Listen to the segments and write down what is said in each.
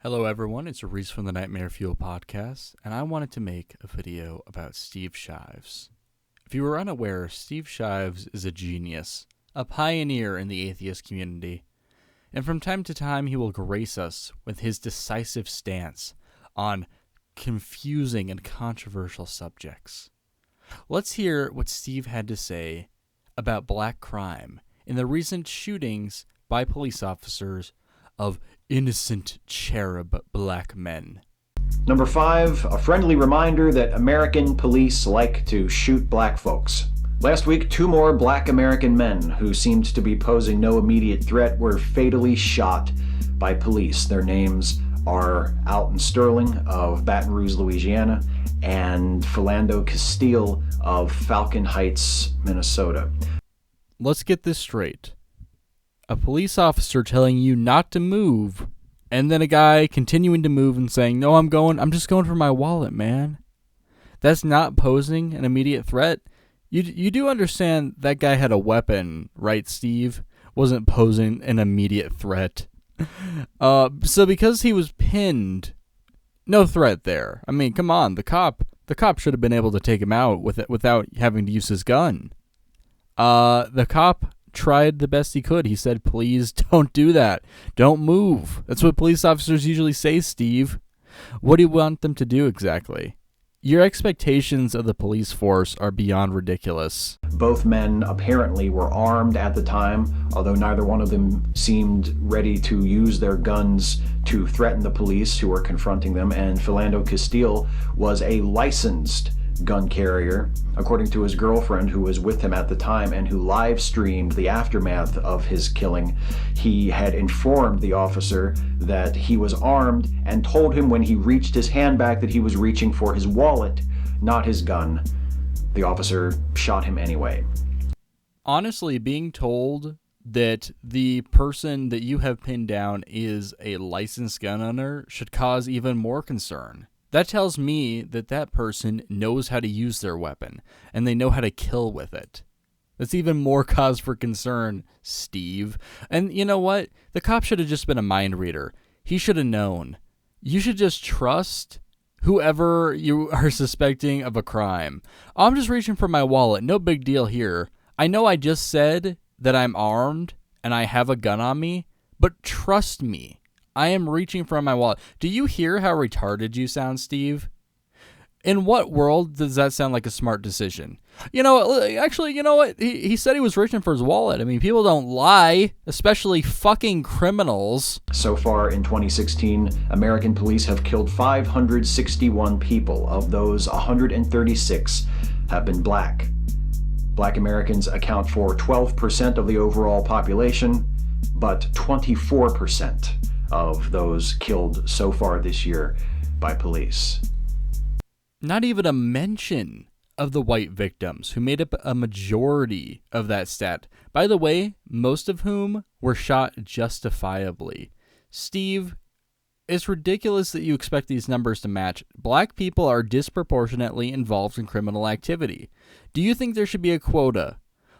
Hello everyone, it's Reese from the Nightmare Fuel podcast, and I wanted to make a video about Steve Shives. If you were unaware, Steve Shives is a genius, a pioneer in the atheist community, and from time to time he will grace us with his decisive stance on confusing and controversial subjects. Let's hear what Steve had to say about black crime in the recent shootings by police officers of innocent cherub black men. Number 5, a friendly reminder that American police like to shoot black folks. Last week, 2 more black American men who seemed to be posing no immediate threat were fatally shot by police. Their names are Alton Sterling of Baton Rouge, Louisiana, and Philando Castile of Falcon Heights, Minnesota. Let's get this straight. A police officer telling you not to move, and then a guy continuing to move and saying, "No, I'm just going for my wallet, man." That's not posing an immediate threat. You do understand that guy had a weapon, right, Steve? Wasn't posing an immediate threat. So because he was pinned, no threat there. I mean, come on, the cop should have been able to take him out without having to use his gun. The cop tried the best he could. He said, "Please don't do that. Don't move." That's what police officers usually say, Steve. What do you want them to do exactly? Your expectations of the police force are beyond ridiculous. Both men apparently were armed at the time, although neither one of them seemed ready to use their guns to threaten the police who were confronting them, and Philando Castile was a licensed gun carrier, according to his girlfriend who was with him at the time and who live streamed the aftermath of his killing. He had informed the officer that he was armed and told him when he reached his hand back that he was reaching for his wallet, not his gun. The officer shot him anyway. Honestly, being told that the person that you have pinned down is a licensed gun owner should cause even more concern. That tells me that that person knows how to use their weapon, and they know how to kill with it. That's even more cause for concern, Steve. And you know what? The cop should have just been a mind reader. He should have known. You should just trust whoever you are suspecting of a crime. I'm just reaching for my wallet. No big deal here. I know I just said that I'm armed and I have a gun on me, but trust me. I am reaching for my wallet. Do you hear how retarded you sound, Steve? In what world does that sound like a smart decision? You know what? He said he was reaching for his wallet. I mean, people don't lie, especially fucking criminals. So far in 2016, American police have killed 561 people. Of those, 136 have been black. Black Americans account for 12% of the overall population, but 24% of those killed so far this year by police. Not even a mention of the white victims who made up a majority of that stat. By the way, most of whom were shot justifiably. Steve, it's ridiculous that you expect these numbers to match. Black people are disproportionately involved in criminal activity. Do you think there should be a quota?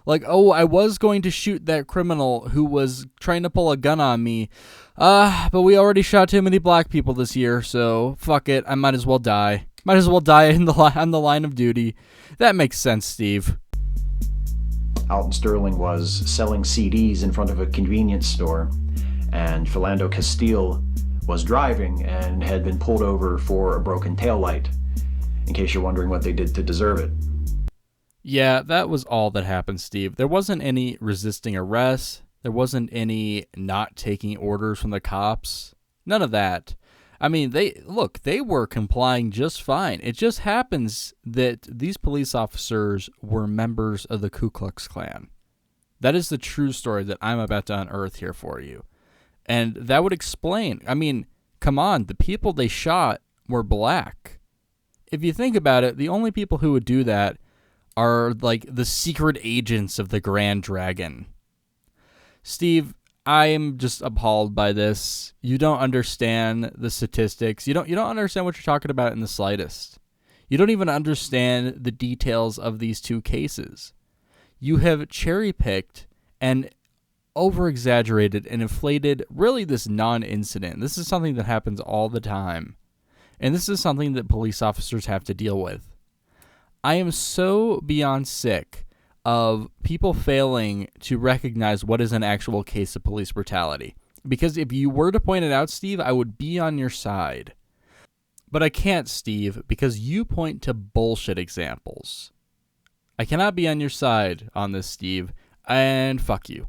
Like, oh, I was going to shoot that criminal who was trying to pull a gun on me, but we already shot too many black people this year, so fuck it, I might as well die. Might as well die on the line of duty. That makes sense, Steve. Alton Sterling was selling CDs in front of a convenience store, and Philando Castile was driving and had been pulled over for a broken taillight, in case you're wondering what they did to deserve it. Yeah, that was all that happened, Steve. There wasn't any resisting arrest. There wasn't any not taking orders from the cops. None of that. I mean, they were complying just fine. It just happens that these police officers were members of the Ku Klux Klan. That is the true story that I'm about to unearth here for you. And that would explain, I mean, come on, the people they shot were black. If you think about it, the only people who would do that are like the secret agents of the Grand Dragon. Steve, I am just appalled by this. You don't understand the statistics. You don't understand what you're talking about in the slightest. You don't even understand the details of these two cases. You have cherry-picked and over-exaggerated and inflated really this non-incident. This is something that happens all the time. And this is something that police officers have to deal with. I am so beyond sick of people failing to recognize what is an actual case of police brutality. Because if you were to point it out, Steve, I would be on your side. But I can't, Steve, because you point to bullshit examples. I cannot be on your side on this, Steve, and fuck you.